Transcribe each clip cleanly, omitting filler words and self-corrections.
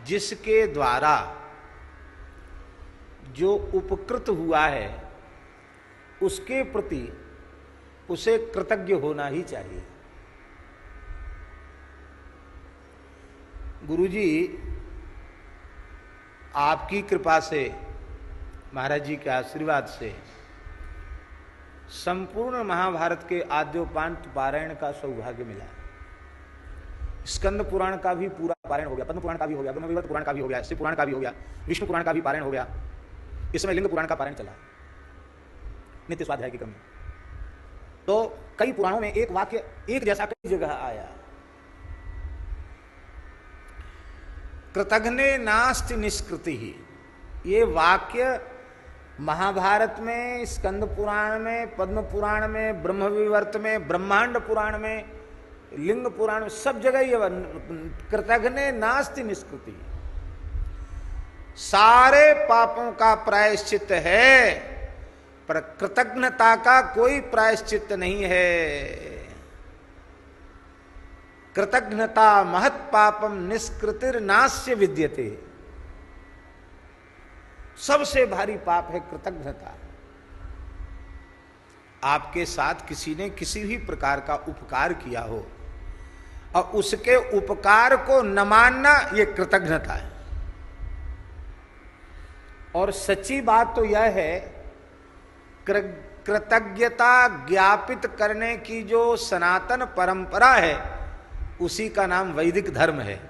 जिसके द्वारा जो उपकृत हुआ है उसके प्रति उसे कृतज्ञ होना ही चाहिए। गुरुजी आपकी कृपा से, महाराज जी के आशीर्वाद से संपूर्ण महाभारत के आद्योपांत पारायण का सौभाग्य मिला। स्कंद पुराण का भी पूरा पारायण हो गया, पद्म पुराण का भी हो गया, ब्रह्मविवर्त पुराण का भी हो गया, शिव पुराण का भी हो गया, विष्णु पुराण का भी पारायण हो गया। इस समय लिंग पुराण का पारायण चला, नित्य स्वाध्याय की क्रम में। तो कई पुराणों में एक वाक्य एक जैसा कई जगह आया, कृतघ्ने नास्ति निष्कृति ही। ये वाक्य महाभारत में, स्कंद पुराण में, पद्म पुराण में, ब्रह्मविवर्त में, ब्रह्मांड पुराण में, लिंग पुराण में, सब जगह ये कृतघ्ने नास्ति निष्कृति। सारे पापों का प्रायश्चित है पर कृतज्ञता का कोई प्रायश्चित नहीं है। कृतज्ञता महत् पापम निष्कृतिर नास्य विद्यते। सबसे भारी पाप है कृतज्ञता। आपके साथ किसी ने किसी भी प्रकार का उपकार किया हो और उसके उपकार को न मानना, यह कृतज्ञता है। और सच्ची बात तो यह है, कृतज्ञता ज्ञापित करने की जो सनातन परंपरा है उसी का नाम वैदिक धर्म है,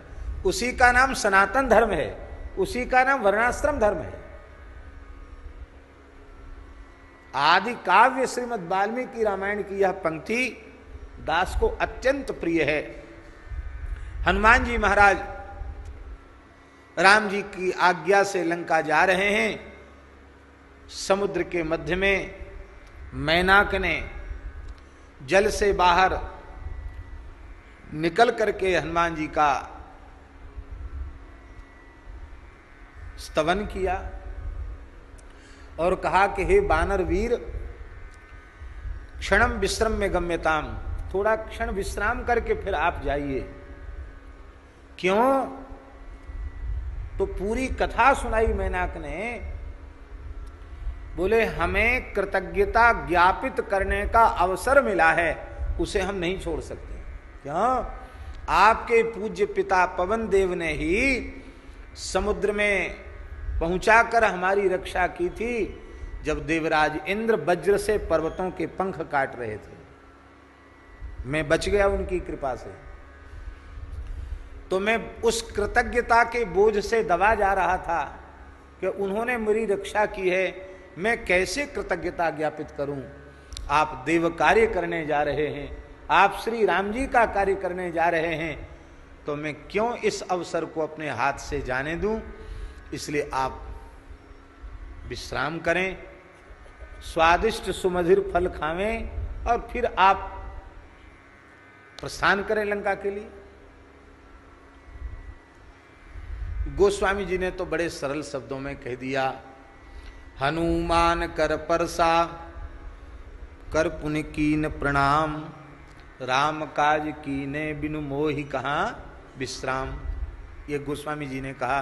उसी का नाम सनातन धर्म है, उसी का नाम वर्णाश्रम धर्म है। आदि काव्य श्रीमद् वाल्मीकि रामायण की यह पंक्ति दास को अत्यंत प्रिय है। हनुमान जी महाराज राम जी की आज्ञा से लंका जा रहे हैं। समुद्र के मध्य में मैनाक ने जल से बाहर निकल करके हनुमान जी का स्तवन किया और कहा कि हे बानर वीर, क्षणम विश्रम में गम्यताम, थोड़ा क्षण विश्राम करके फिर आप जाइए। क्यों? तो पूरी कथा सुनाई मैनाक ने। बोले हमें कृतज्ञता ज्ञापित करने का अवसर मिला है, उसे हम नहीं छोड़ सकते। क्यों? आपके पूज्य पिता पवन देव ने ही समुद्र में पहुंचाकर हमारी रक्षा की थी जब देवराज इंद्र वज्र से पर्वतों के पंख काट रहे थे। मैं बच गया उनकी कृपा से। तो मैं उस कृतज्ञता के बोझ से दबा जा रहा था कि उन्होंने मेरी रक्षा की है, मैं कैसे कृतज्ञता ज्ञापित करूं। आप देव कार्य करने जा रहे हैं, आप श्री राम जी का कार्य करने जा रहे हैं, तो मैं क्यों इस अवसर को अपने हाथ से जाने दूं। इसलिए आप विश्राम करें, स्वादिष्ट सुमधुर फल खावें और फिर आप प्रस्थान करें लंका के लिए। गोस्वामी जी ने तो बड़े सरल शब्दों में कह दिया, हनुमान कर परसा कर पुनि कीन प्रणाम, राम काज कीने बिनु मोहि कहाँ विश्राम। ये गोस्वामी जी ने कहा।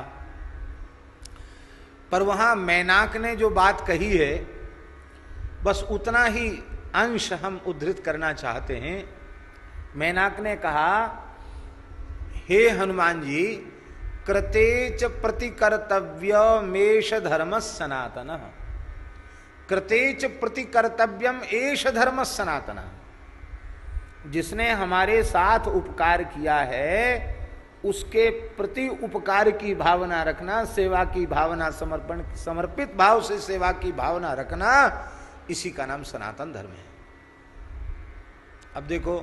पर वहां मैनाक ने जो बात कही है बस उतना ही अंश हम उद्धृत करना चाहते हैं। मैनाक ने कहा, हे हनुमान जी, कृतेच प्रतिकर्तव्य मेष धर्म सनातन, कृतेच प्रतिकर्तव्यम एष धर्म सनातन। जिसने हमारे साथ उपकार किया है उसके प्रति उपकार की भावना रखना, सेवा की भावना, समर्पित भाव से सेवा की भावना रखना, इसी का नाम सनातन धर्म है। अब देखो